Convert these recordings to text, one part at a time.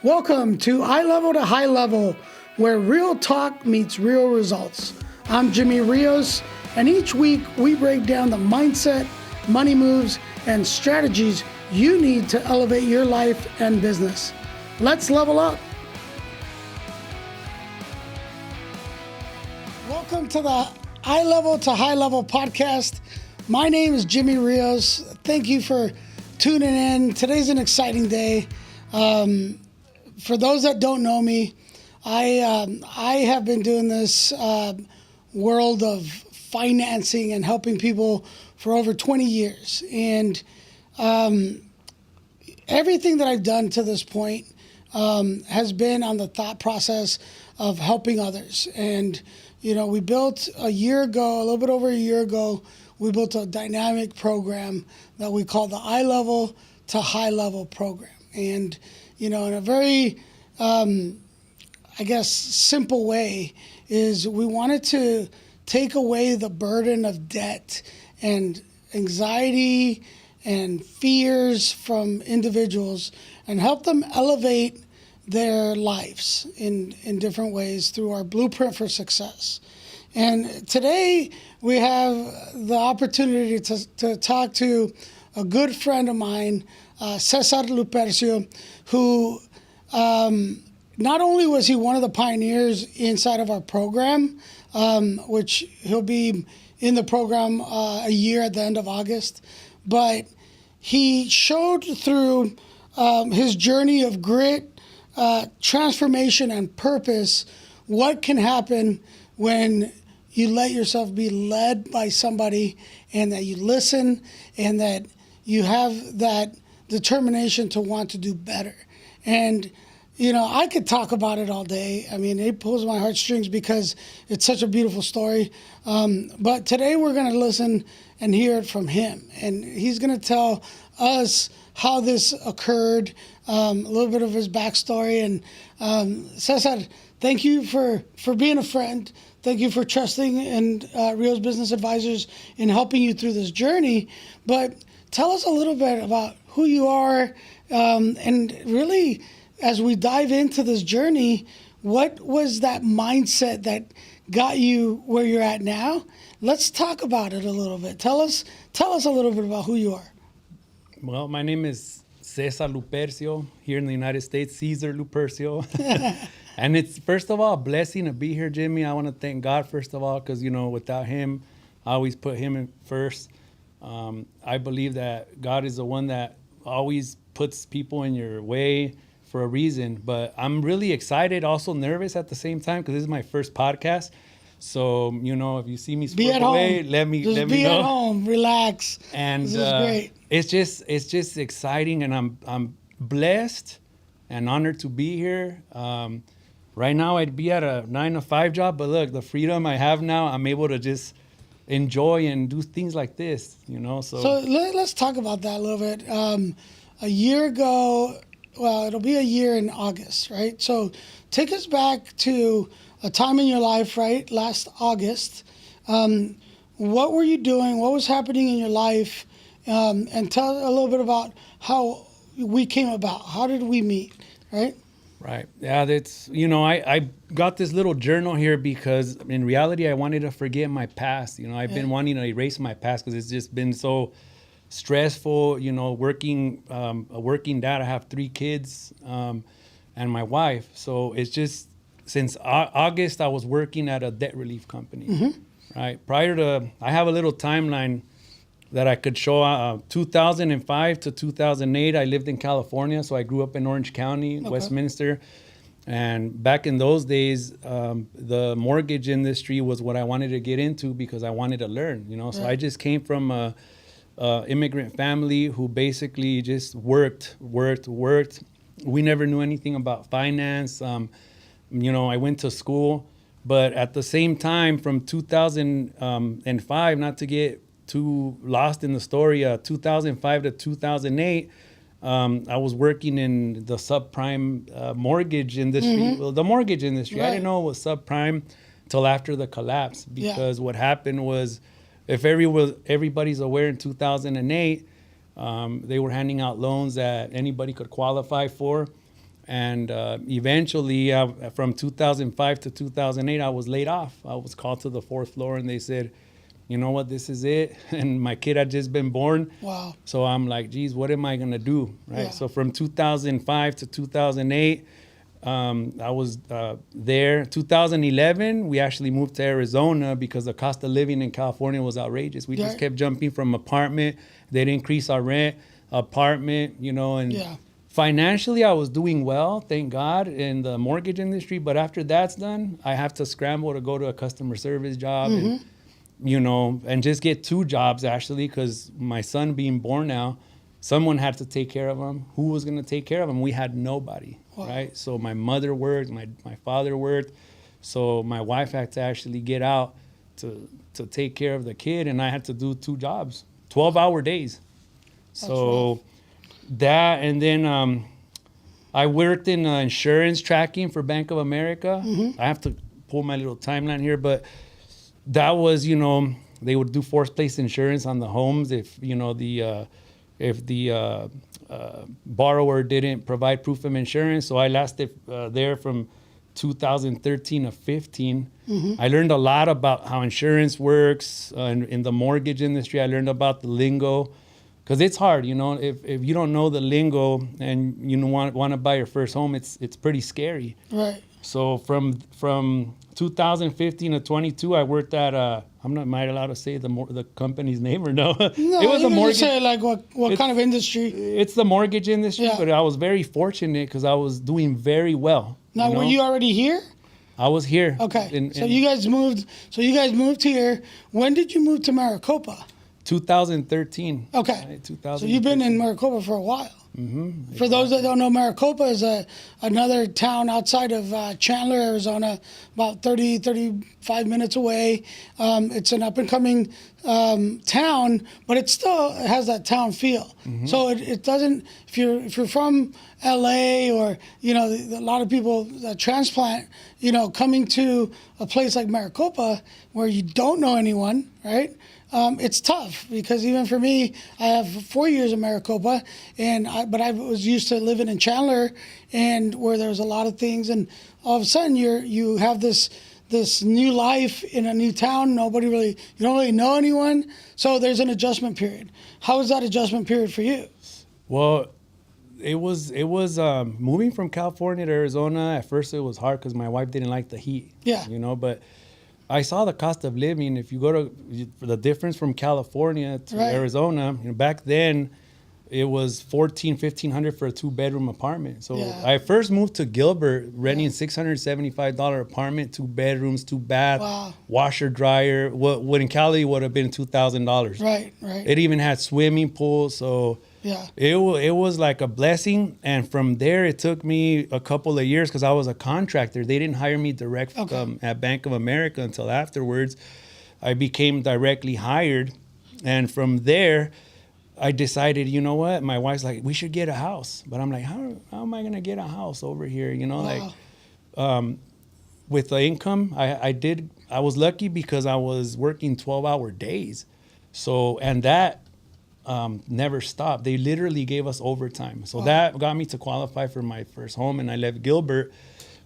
Welcome to Eye Level to High Level, where real talk meets real results. I'm Jimmy Rios, and each week we break down the mindset, money moves, and strategies you need to elevate your life and business. Let's level up. Welcome to the Eye Level to High Level podcast. My name is Jimmy Rios. Thank you for tuning in. Today's an exciting day. For those that don't know me, I have been doing this world of financing and helping people for over 20 years. And everything that I've done to this point has been on the thought process of helping others. And, you know, we built a little bit over a year ago, we built a dynamic program that we call the Eye Level to High Level program. And you know, in a very, simple way, is we wanted to take away the burden of debt and anxiety and fears from individuals and help them elevate their lives in different ways through our blueprint for success. And today we have the opportunity to talk to a good friend of mine, Cesar Lupercio, who not only was he one of the pioneers inside of our program, which he'll be in the program a year at the end of August, but he showed through his journey of grit, transformation, and purpose what can happen when you let yourself be led by somebody and that you listen and that you have that determination to want to do better. And, you know, I could talk about it all day. I mean, it pulls my heartstrings because it's such a beautiful story. But today we're going to listen and hear it from him. And he's going to tell us how this occurred, a little bit of his backstory. And Cesar, thank you for being a friend. Thank you for trusting in Rios Business Advisors in helping you through this journey. But tell us a little bit about who you are, and really, as we dive into this journey, what was that mindset that got you where you're at now? Let's talk about it a little bit. Tell us a little bit about who you are. Well, my name is Cesar Lupercio, here in the United States, Cesar Lupercio. And it's, first of all, a blessing to be here, Jimmy. I want to thank God, first of all, because, you know, without him, I always put him in first. I believe that God is the one that always puts people in your way for a reason. But I'm really excited, also nervous at the same time, because this is my first podcast. So, you know, if you see me swerve away, let me know. Be at home, relax. And this is great. It's just exciting, and I'm blessed and honored to be here. Right now, I'd be at a 9-to-5 job, but look, the freedom I have now, I'm able to just enjoy and do things like this, you know. So let's talk about that a little bit. A year ago, well, it'll be a year in August, right? So take us back to a time in your life, right? Last August. What were you doing? What was happening in your life? And tell a little bit about how we came about. How did we meet, right? Right. Yeah, that's, you know, I got this little journal here because in reality, I wanted to forget my past. You know, I've been wanting to erase my past because it's just been so stressful, you know, a working dad. I have 3 kids and my wife. So it's just since August, I was working at a debt relief company, right? Prior to, I have a little timeline that I could show. 2005 to 2008, I lived in California. So I grew up in Orange County, Westminster. And back in those days, the mortgage industry was what I wanted to get into because I wanted to learn, you know. So I just came from a immigrant family who basically just worked. We never knew anything about finance. You know, I went to school. But at the same time, from 2005, not to get too lost in the story, 2005 to 2008, I was working in the subprime mortgage industry. Well, the mortgage industry. Right. I didn't know it was subprime till after the collapse, because what happened was, if everybody's aware, in 2008, they were handing out loans that anybody could qualify for. And eventually, from 2005 to 2008, I was laid off. I was called to the fourth floor, and they said, you know what, this is it. And my kid had just been born. Wow. So I'm like, geez, what am I going to do? Right. Yeah. So from 2005 to 2008, I was there. 2011, we actually moved to Arizona because the cost of living in California was outrageous. We just kept jumping from apartment. They'd increase our rent, apartment, you know, and financially I was doing well, thank God, in the mortgage industry. But after that's done, I have to scramble to go to a customer service job and, you know, and just get 2 jobs actually, because my son being born now, someone had to take care of him. Who was going to take care of him? We had nobody, right? So my mother worked, my father worked. So my wife had to actually get out to take care of the kid, and I had to do 2 jobs, 12-hour days. So that, and then I worked in insurance tracking for Bank of America. I have to pull my little timeline here, but that was, you know, they would do forced place insurance on the homes if, you know, if the borrower didn't provide proof of insurance. So I lasted there from 2013 to 15. I learned a lot about how insurance works in the mortgage industry. I learned about the lingo, because it's hard, you know. If you don't know the lingo and you want to buy your first home, it's pretty scary. Right. So from 2015 to 22, I worked at am I allowed to say the company's name or no? No, it was you a can mortgage. just say like what kind of industry. It's the mortgage industry, but I was very fortunate because I was doing very well. Now, you know? were you already here? I was here. Okay. So you guys moved. So you guys moved here. When did you move to Maricopa? 2013. Okay. Right, 2013. So you've been in Maricopa for a while. For those that don't know, Maricopa is another town outside of Chandler, Arizona, about 35 minutes away. It's an up-and-coming town, but it still has that town feel. So it doesn't, if you're from LA, or, you know, a lot of people that transplant, you know, coming to a place like Maricopa where you don't know anyone, right? It's tough, because even for me, I have 4 years in Maricopa, but I was used to living in Chandler, and where there was a lot of things, and all of a sudden you have this new life in a new town. You don't really know anyone, so there's an adjustment period. How was that adjustment period for you? Well, it was moving from California to Arizona. At first, it was hard because my wife didn't like the heat. Yeah. You know, but I saw the cost of living. If you go to the difference from California to Arizona, you know, back then it was $1,500 for a 2-bedroom apartment. So I first moved to Gilbert, renting $675 apartment, 2 bedrooms, 2 baths, washer, dryer. What in Cali would have been $2,000. Right. It even had swimming pool. So it was like a blessing. And from there, it took me a couple of years because I was a contractor. They didn't hire me direct at Bank of America until afterwards. I became directly hired. And from there, I decided, you know what? My wife's like, we should get a house. But I'm like, how am I going to get a house over here? You know, like with the income, I was lucky because I was working 12-hour days. So, and that never stopped. They literally gave us overtime. So that got me to qualify for my first home, and I left Gilbert,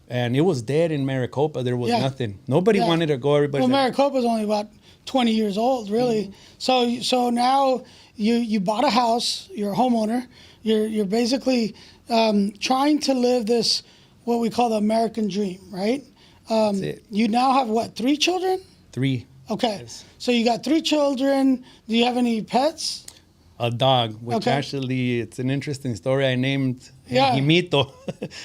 and it was dead in Maricopa. There was nothing. Nobody wanted to go. Everybody. Well, Maricopa's only about 20 years old, really. So now you bought a house. You're a homeowner. You're basically trying to live this, what we call the American dream, right? That's it. You now have what, 3 children? 3. Okay. Yes. So you got 3 children. Do you have any pets? A dog, which actually, it's an interesting story. I named Himito.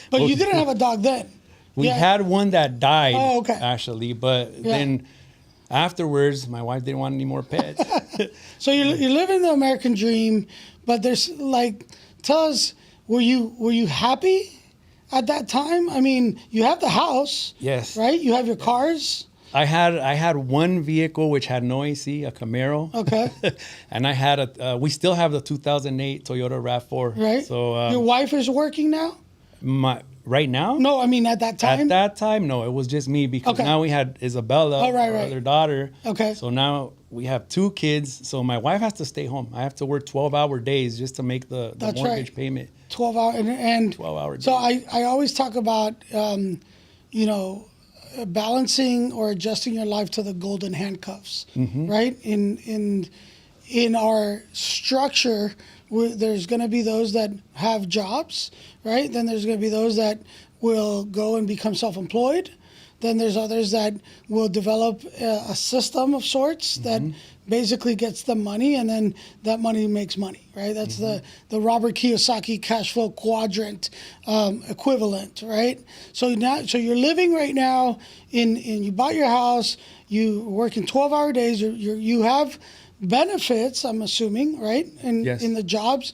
But you didn't have a dog then. We had one that died, okay. actually. But then afterwards, my wife didn't want any more pets. So you're living the American dream, but there's like, tell us, were you happy at that time? I mean, you have the house. Yes. Right? You have your cars. I had one vehicle which had no AC, a Camaro. Okay. And I had we still have the 2008 Toyota RAV4. Right. So your wife is working now? Right now? No, I mean at that time. At that time, no, it was just me because now we had Isabella, our other daughter. Okay. So now we have 2 kids, so my wife has to stay home. I have to work 12-hour days just to make the That's mortgage right. payment. 12 hour and 12-hour so days. I always talk about you know, balancing or adjusting your life to the golden handcuffs, right? In our structure, there's going to be those that have jobs, right? Then there's going to be those that will go and become self-employed. Then there's others that will develop a system of sorts that basically gets them money, and then that money makes money, right? That's the Robert Kiyosaki cash flow quadrant equivalent, right? So you're living right now in you bought your house, you working 12-hour days, you have benefits, I'm assuming, right? Yes. In the jobs.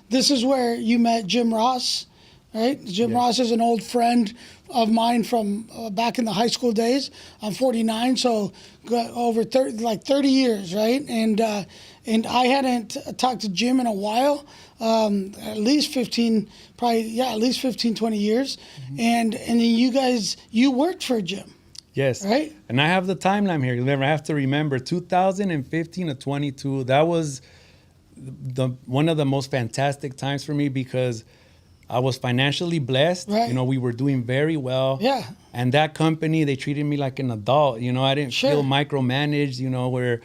This is where you met Jim Ross, right? Jim Ross is an old friend of mine from back in the high school days. I'm 49, so over 30 years, right? And I hadn't talked to Jim in a while, at least 15, 20 years. And then you worked for Jim. Yes. Right. And I have the timeline here. Remember, I have to remember 2015 to 22. That was one of the most fantastic times for me because I was financially blessed. Right. You know, we were doing very well. Yeah. And that company, they treated me like an adult. You know, I didn't feel micromanaged, you know, where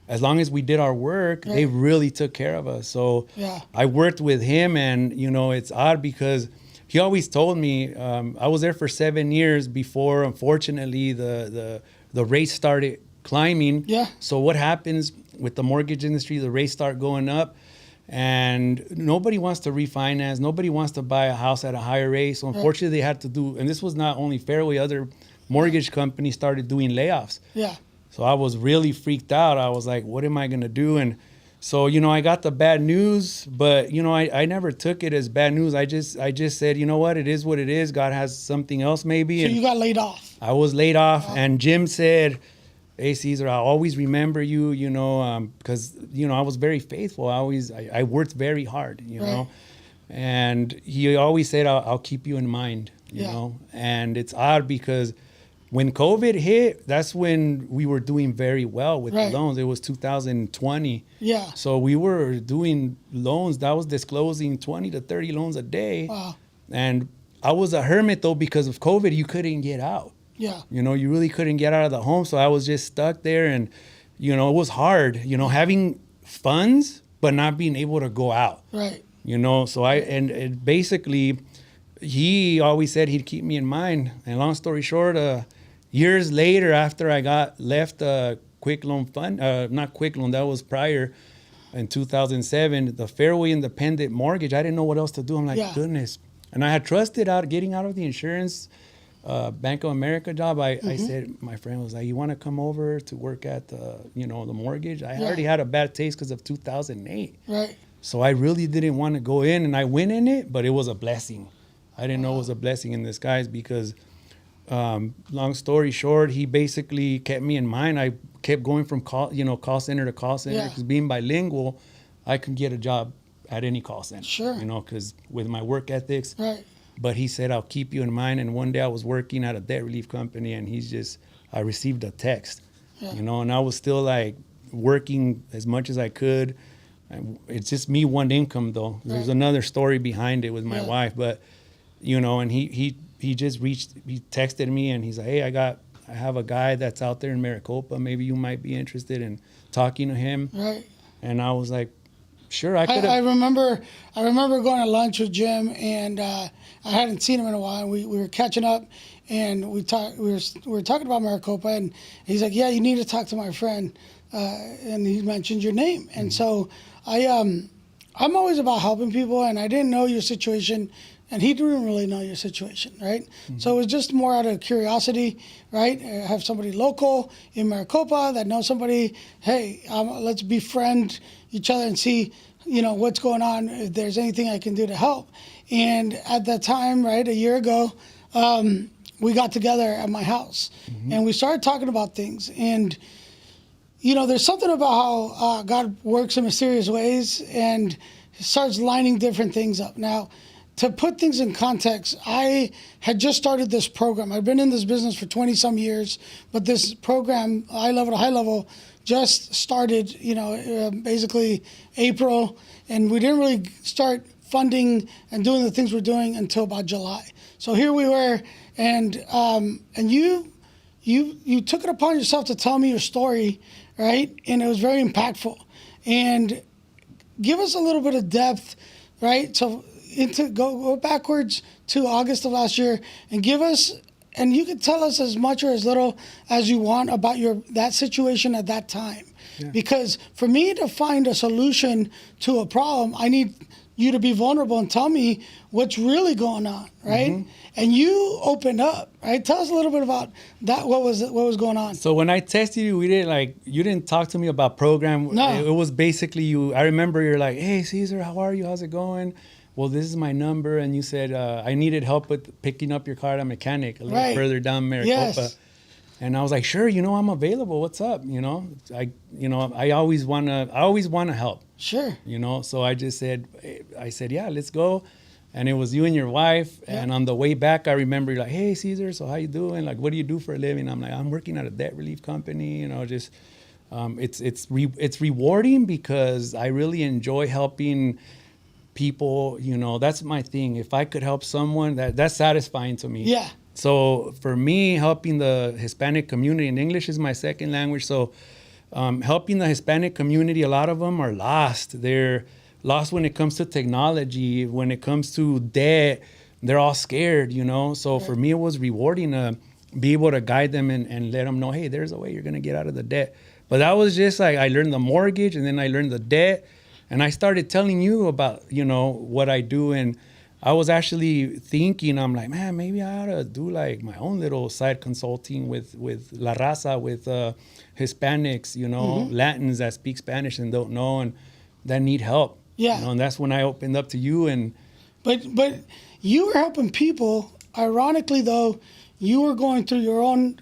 as long as we did our work, they really took care of us. So I worked with him, and, you know, it's odd because he always told me, I was there for 7 years before, unfortunately, the rates started climbing. Yeah. So what happens with the mortgage industry, the rates start going up, and nobody wants to refinance. Nobody wants to buy a house at a higher rate. So unfortunately, they had to do, and this was not only Fairway, other mortgage companies started doing layoffs. Yeah. So I was really freaked out. I was like, what am I going to do? And so, you know, I got the bad news, but, you know, I never took it as bad news. I just said, you know what, it is what it is. God has something else maybe. So and you got laid off. I was laid off, and Jim said, hey, Cesar, I'll always remember you, you know, because, you know, I was very faithful. I worked very hard, you know. And he always said, I'll keep you in mind, you know. And it's odd because when COVID hit, that's when we were doing very well with the loans. It was 2020. Yeah. So we were doing loans. That was disclosing 20 to 30 loans a day. Wow. And I was a hermit, though, because of COVID, you couldn't get out. Yeah. You know, you really couldn't get out of the home. So I was just stuck there, and, you know, it was hard, you know, having funds, but not being able to go out. Right. You know, so and basically, he always said he'd keep me in mind. And long story short, years later, after I left Quick Loan Fund, not Quick Loan, that was prior, in 2007, the Fairway Independent Mortgage, I didn't know what else to do. I'm like, goodness. And I had trusted getting out of the insurance Bank of America job. I said, my friend was like, you want to come over to work at the mortgage? I already had a bad taste because of 2008. Right. So I really didn't want to go in, and I went in it, but it was a blessing. I didn't know it was a blessing in disguise because, long story short, he basically kept me in mind. I kept going from call center to call center because being bilingual, I could get a job at any call center. Sure. You know, because with my work ethics. Right. But he said, I'll keep you in mind. And one day I was working at a debt relief company, and I received a text, you know, and I was still like working as much as I could. And it's just me, one income though. There's another story behind it with my wife, but, you know, and he texted me, and he's like, hey, I have a guy that's out there in Maricopa. Maybe you might be interested in talking to him. Right. And I was like, sure, I could. I remember going to lunch with Jim, and I hadn't seen him in a while. And we were catching up, and we were talking about Maricopa, and he's like, yeah, you need to talk to my friend, and he mentioned your name. And so I'm always about helping people, and I didn't know your situation, and he didn't really know your situation, right? So it was just more out of curiosity, right? I have somebody local in Maricopa that knows somebody. Hey, let's befriend each other and see, you know, what's going on, if there's anything I can do to help. And at that time, right, a year ago, we got together at my house, and we started talking about things. And, you know, there's something about how God works in mysterious ways and starts lining different things up. Now, to put things in context, I had just started this program. I've been in this business for 20 some years, but this program, High Level to High Level, just started, basically April, and we didn't really start funding and doing the things we're doing until about July. So here we were, and you took it upon yourself to tell me your story, right? And it was very impactful. And give us a little bit of depth, right? So go backwards to August of last year and give us, and you can tell us as much or as little as you want about that situation at that time. Yeah. Because for me to find a solution to a problem, I need you to be vulnerable and tell me what's really going on, right? Mm-hmm. And you opened up, right? Tell us a little bit about that. What was going on? So when I texted you, you didn't talk to me about program. No. It was basically you. I remember you're like, hey, Cesar, how are you? How's it going? Well, this is my number. And you said, I needed help with picking up your car at a mechanic a little further down Maricopa. Yes. And I was like, sure, I'm available. What's up? I always want to help. Sure. So I said, yeah, let's go. And it was you and your wife. Yeah. And on the way back, I remember you're like, hey, Cesar, so how you doing? Like, what do you do for a living? I'm like, I'm working at a debt relief company. It's rewarding because I really enjoy helping people. That's my thing. If I could help someone, that's satisfying to me. Yeah. So for me, helping the Hispanic community, and English is my second language. So helping the Hispanic community, a lot of them are lost. They're lost when it comes to technology, when it comes to debt. They're all scared, So for me, it was rewarding to be able to guide them and let them know, hey, there's a way you're going to get out of the debt. But that was just like, I learned the mortgage and then I learned the debt. And I started telling you about, what I do. And I was actually thinking, I'm like, man, maybe I ought to do like my own little side consulting with La Raza, with Hispanics, mm-hmm. Latins that speak Spanish and don't know and that need help. Yeah. And that's when I opened up to you. But you were helping people. Ironically, though, you were going through your own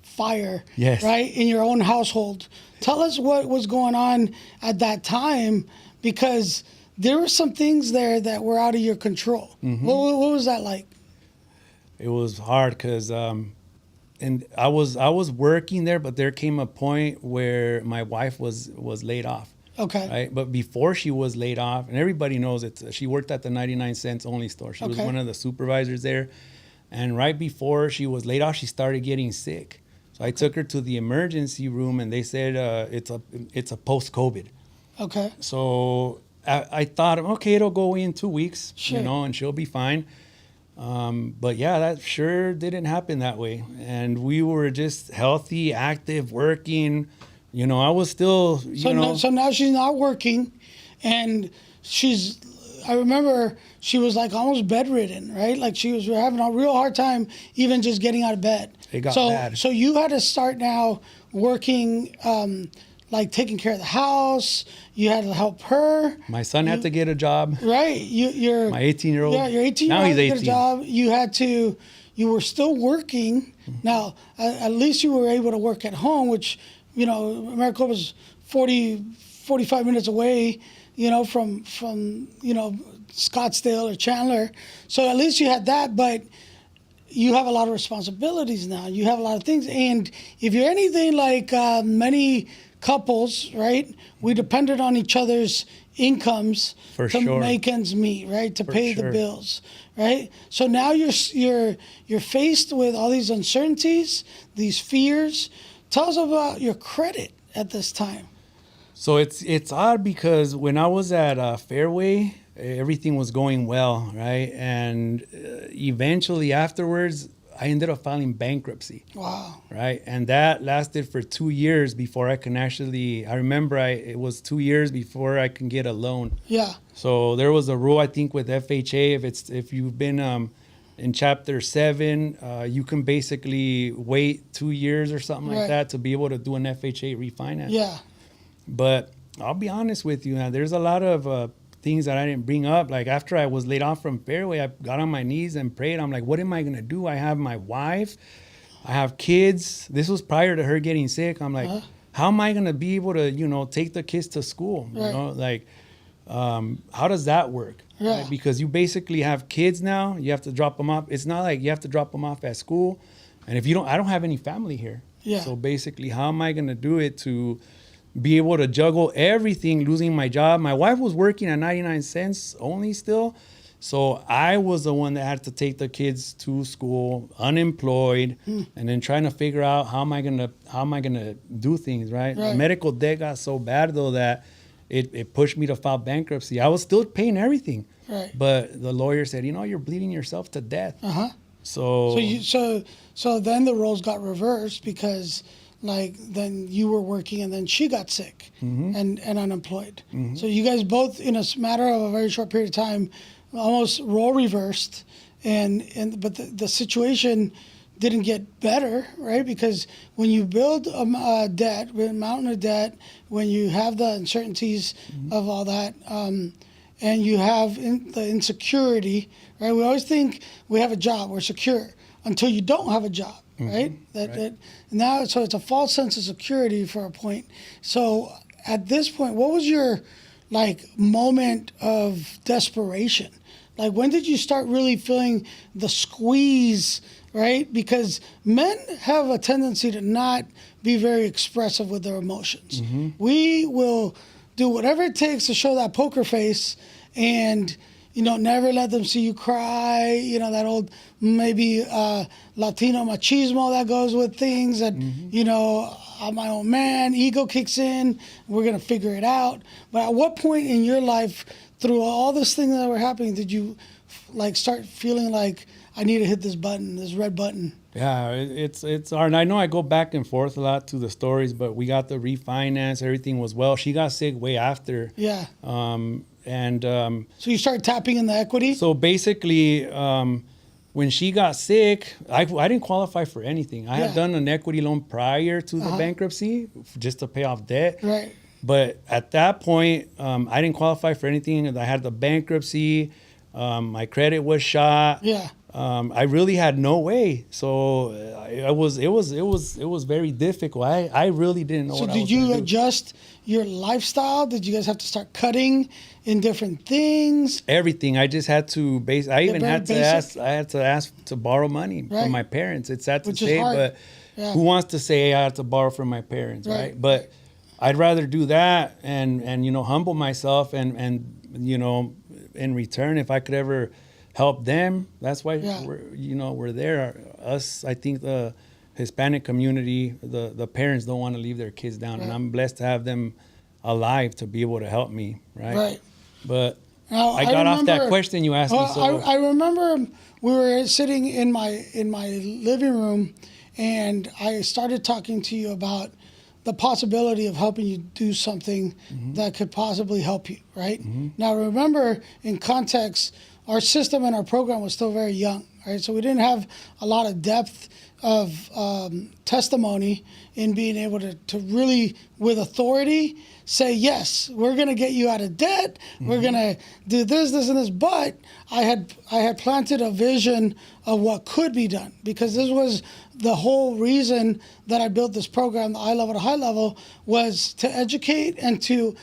fire, yes. right, in your own household. Tell us what was going on at that time, because there were some things there that were out of your control. Mm-hmm. What was that like? It was hard because, and I was working there, but there came a point where my wife was laid off. Okay. Right, but before she was laid off, and everybody knows it, she worked at the 99 cents only store. She was one of the supervisors there, and right before she was laid off, she started getting sick. So I took her to the emergency room, and they said it's a post-COVID. Okay. So I thought, okay, it'll go away in 2 weeks, sure. And she'll be fine. But yeah, that sure didn't happen that way. And we were just healthy, active, working. I was still, So now she's not working, and I remember she was almost bedridden, right? She was having a real hard time even just getting out of bed. It got bad. So you had to start now working, taking care of the house. You had to help her. My son had to get a job. Right. You're my 18-year-old. Yeah, your 18-year-old now he's 18. Get a job. You were still working. Mm-hmm. Now, at least you were able to work at home, which, Maricopa was 45 minutes away, from Scottsdale or Chandler. So at least you had that, but you have a lot of responsibilities now. You have a lot of things. And if you're anything like many couples, right, we depended on each other's incomes to make ends meet, right, to pay the bills, right? So now you're faced with all these uncertainties, these fears. Tell us about your credit at this time. So it's odd because when I was at Fairway, everything was going well, right? And eventually afterwards, I ended up filing bankruptcy. Wow. Right? And that lasted for 2 years before I can I remember it was 2 years before I can get a loan. Yeah. So there was a rule, I think, with FHA, if you've been in Chapter 7, you can basically wait 2 years or something like that to be able to do an FHA refinance. Yeah. But I'll be honest with you, there's a lot of things that I didn't bring up. After I was laid off from Fairway, I got on my knees and prayed. I'm like, what am I going to do? I have my wife. I have kids. This was prior to her getting sick. I'm like, how am I going to be able to, take the kids to school? Right. How does that work? Yeah. Right? Because you basically have kids now. You have to drop them off. It's not like you have to drop them off at school. And if you don't, I don't have any family here. Yeah. So basically, how am I going to do it to be able to juggle everything, losing my job? My wife was working at 99 cents only still. So I was the one that had to take the kids to school, unemployed, and then trying to figure out how am I gonna do things, right? Right. The medical debt got so bad though that it pushed me to file bankruptcy. I was still paying everything. Right. But the lawyer said, you're bleeding yourself to death. Uh-huh. So So then the roles got reversed because like then you were working and then she got sick and unemployed. So you guys both in a matter of a very short period of time almost role reversed but the situation didn't get better, right? Because when you build a debt, a mountain of debt, when you have the uncertainties of all that, and you have the insecurity, right? We always think we have a job, we're secure, until you don't have a job, right? That now, so it's a false sense of security for a point. So at this point, what was your moment of desperation? Like when did you start really feeling the squeeze, right? Because men have a tendency to not be very expressive with their emotions. We will do whatever it takes to show that poker face and, never let them see you cry, that old maybe Latino machismo that goes with things that, I'm my own man, ego kicks in, we're going to figure it out. But at what point in your life, through all this things that were happening, did you start feeling like I need to hit this button, this red button? Yeah, it's hard. And I know I go back and forth a lot to the stories, but we got the refinance. Everything was well. She got sick way after. Yeah. So you started tapping in the equity? So basically, when she got sick, I didn't qualify for anything. I had done an equity loan prior to the bankruptcy just to pay off debt. Right. But at that point, I didn't qualify for anything. I had the bankruptcy. My credit was shot. Yeah. I really had no way. So it was very difficult. I really didn't know. So what I was did you gonna do. adjust your lifestyle? Did you guys have to start cutting in different things? Everything. I just had to I even had to basic. ask to borrow money Right. from my parents. It's sad to Which is say, hard. but Yeah. who wants to say I had to borrow from my parents, Right. right? But I'd rather do that and humble myself and in return, if I could ever help them, that's why we're there. Us, I think the Hispanic community, the parents don't want to leave their kids down, and I'm blessed to have them alive to be able to help me, right? Right. But Now, I got off that question you asked me. So I remember we were sitting in my living room, and I started talking to you about the possibility of helping you do something that could possibly help you, right? Now, remember, in context, our system and our program was still very young, right? So we didn't have a lot of depth of testimony in being able to really, with authority, say, yes, we're going to get you out of debt. We're going to do this, and this. But I had planted a vision of what could be done, because this was the whole reason that I built this program, the eye level to high level, was to educate and to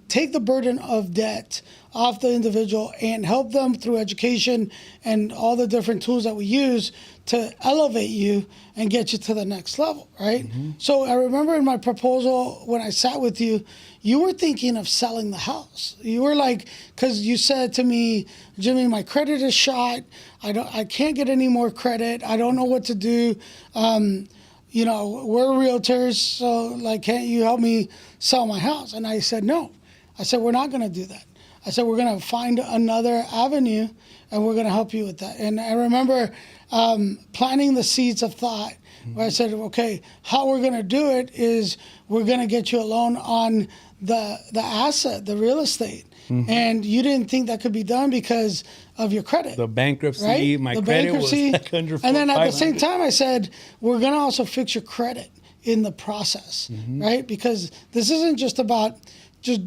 take the burden of debt off the individual and help them through education and all the different tools that we use to elevate you and get you to the next level, right? So I remember in my proposal, when I sat with you, you were thinking of selling the house. You were like, because you said to me, Jimmy, my credit is shot. I can't get any more credit. I don't know what to do. We're realtors, so can't you help me sell my house? And I said, no. I said, we're not going to do that. I said, we're going to find another avenue, and we're going to help you with that. And I remember planting the seeds of thought, where I said, okay, how we're going to do it is we're going to get you a loan on the asset, the real estate. And you didn't think that could be done because of your credit. the bankruptcy, Right? my The credit bankruptcy. was like under And then at the 500. same time, I said, we're going to also fix your credit in the process, right? Because this isn't just about just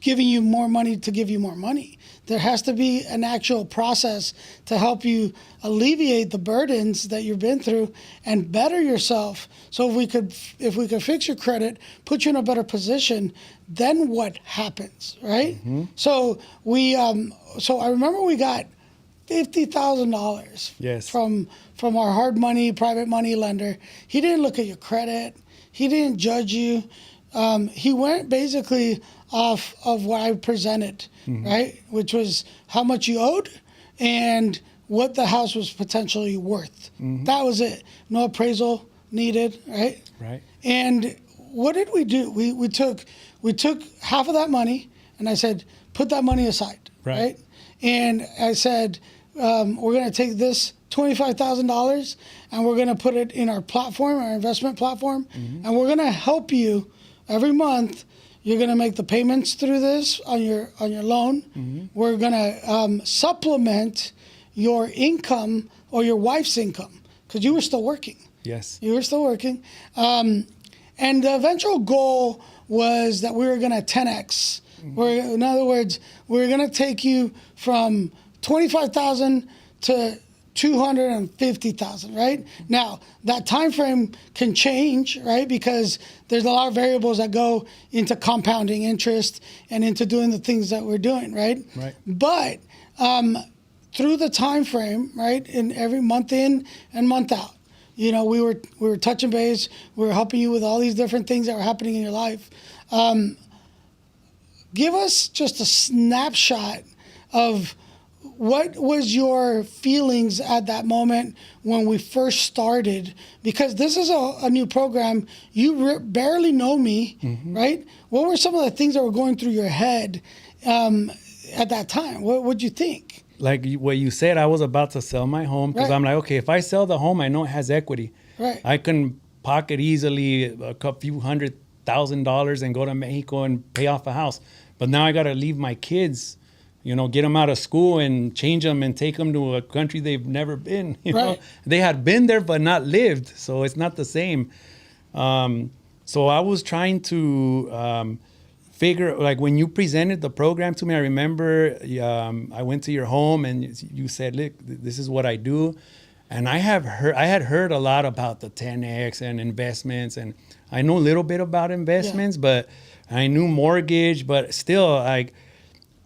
giving you more money to give you more money. There has to be an actual process to help you alleviate the burdens that you've been through and better yourself. So if we could fix your credit, put you in a better position, then what happens, right? So I remember we got $50,000 Yes. from our hard money, private money lender. He didn't look at your credit. He didn't judge you. He went basically off of what I presented, right? Which was how much you owed and what the house was potentially worth. That was it. No appraisal needed, right? Right. And what did we do? We took half of that money, and I said, put that money aside, right? And I said, we're going to take this $25,000 and we're going to put it in our platform, our investment platform, and we're going to help you every month. You're going to make the payments through this on your loan. We're going to supplement your income or your wife's income because you were still working. Yes. You were still working. And the eventual goal was that we were going to 10x. In other words, we're going to take you from 25,000 to 250,000, right? Now, that time frame can change, right? Because there's a lot of variables that go into compounding interest and into doing the things that we're doing, right? Right. But through the time frame, right, in every month in and month out, we were touching base. We were helping you with all these different things that were happening in your life. Give us just a snapshot of what was your feelings at that moment when we first started? Because this is a new program. You barely know me, right? What were some of the things that were going through your head at that time? What would you think? Like what you said, I was about to sell my home because I'm like, okay, if I sell the home, I know it has equity. Right. I can pocket easily a few $100,000 and go to Mexico and pay off a house. But now I got to leave my kids, get them out of school and change them and take them to a country they've never been. They had been there but not lived, so it's not the same. So I was trying to figure, like when you presented the program to me, I remember I went to your home and you said, look, this is what I do. And I had heard a lot about the 10X and investments, and I know a little bit about investments, but I knew mortgage, but still, like,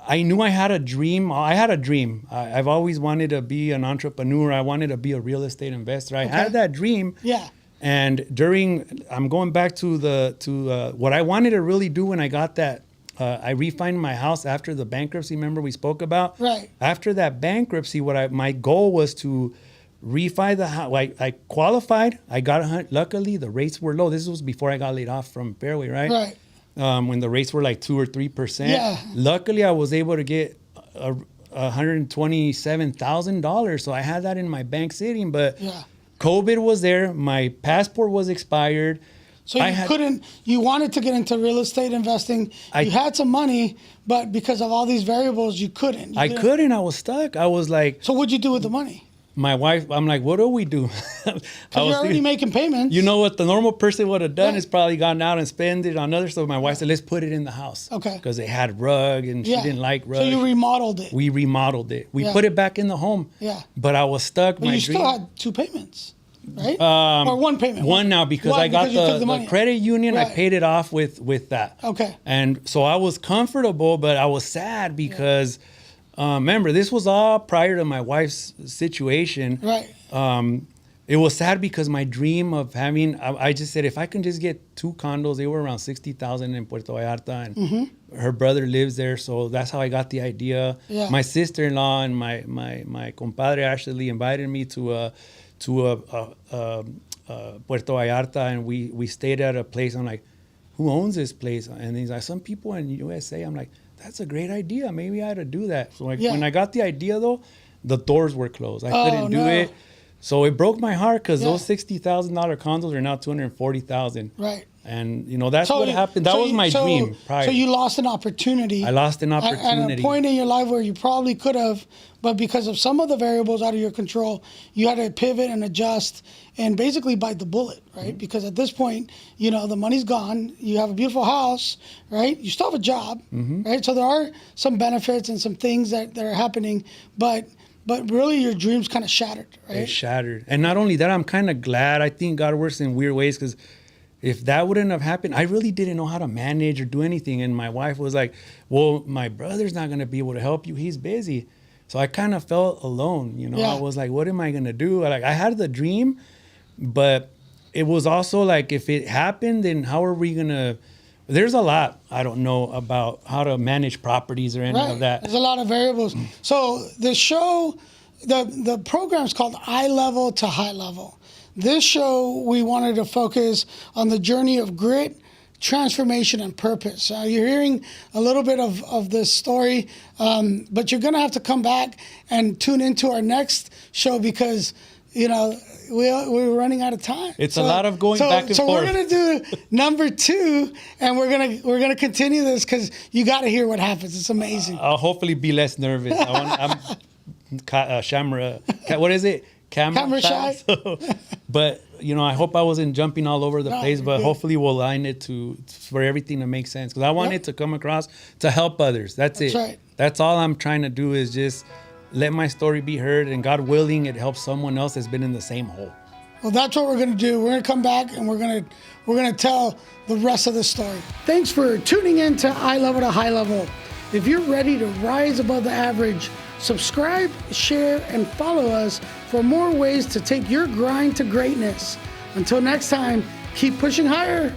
I knew I had a dream. I've always wanted to be an entrepreneur. I wanted to be a real estate investor. I had that dream. Yeah. And I'm going back to what I wanted to really do when I got that. I refinanced my house after the bankruptcy. Remember we spoke about? Right. After that bankruptcy, my goal was to refi the house. I qualified. I got luckily the rates were low. This was before I got laid off from Fairway, right? Right. When the rates were like 2 or 3%. Yeah. Luckily, I was able to get $127,000. So I had that in my bank sitting, but COVID was there. My passport was expired. So you wanted to get into real estate investing. You had some money, but because of all these variables, you couldn't. I couldn't. I was stuck. I was like. So what'd you do with the money? My wife, I'm like, what do we do? Because you're already making payments. You know what the normal person would have done is probably gone out and spend it on other stuff. My wife said, let's put it in the house. Okay. Because it had rug and she didn't like rug. So you remodeled it. We remodeled it. We put it back in the home. Yeah. But I was stuck. But you still had 2 payments, right? Or 1 payment? One now because I got the credit union. Right. I paid it off with that. Okay. And so I was comfortable, but I was sad because... remember, this was all prior to my wife's situation. Right. It was sad because my dream of having, I just said, if I can just get 2 condos, they were around $60,000 in Puerto Vallarta, and her brother lives there, so that's how I got the idea. Yeah. My sister-in-law and my compadre actually invited me to Puerto Vallarta, and we stayed at a place. I'm like, who owns this place? And he's like, some people in USA. I'm like, that's a great idea. Maybe I had to do that. So when I got the idea, though, the doors were closed. I couldn't do it. So it broke my heart because those $60,000 condos are now $240,000. Right. And, that's what happened. That was my dream prior. So you lost an opportunity. I lost an opportunity. At a point in your life where you probably could have, but because of some of the variables out of your control, you had to pivot and adjust and basically bite the bullet, right? Because at this point, the money's gone. You have a beautiful house, right? You still have a job, right? So there are some benefits and some things that are happening, but really your dreams kind of shattered, right? It shattered. And not only that, I'm kind of glad. I think God works in weird ways because if that wouldn't have happened, I really didn't know how to manage or do anything. And my wife was like, well, my brother's not going to be able to help you. He's busy. So I kind of felt alone, you know. Yeah. I was like, what am I gonna do? Like I had the dream, but it was also like, if it happened, then how are we gonna? There's a lot I don't know about how to manage properties or any of that. There's a lot of variables. So the show, the program's called Eye Level to High Level. This show, we wanted to focus on the journey of grit, transformation, and purpose. You're hearing a little bit of this story, but you're going to have to come back and tune into our next show because, you know, we're running out of time. It's a lot of going back and so forth. So we're gonna do number 2, and we're gonna continue this because you got to hear what happens. It's amazing. I'll hopefully be less nervous. I'm camera. What is it? Camera shy. So, but you know, I hope I wasn't jumping all over the place. But good. hopefully, we'll line it for everything to make sense. Because I want it to come across to help others. That's it. Right. That's all I'm trying to do is just let my story be heard, and God willing, it helps someone else that's been in the same hole. Well, that's what we're going to do. We're going to come back and we're going to tell the rest of the story. Thanks for tuning in to Eye Level to High Level. If you're ready to rise above the average, subscribe, share, and follow us for more ways to take your grind to greatness. Until next time, keep pushing higher.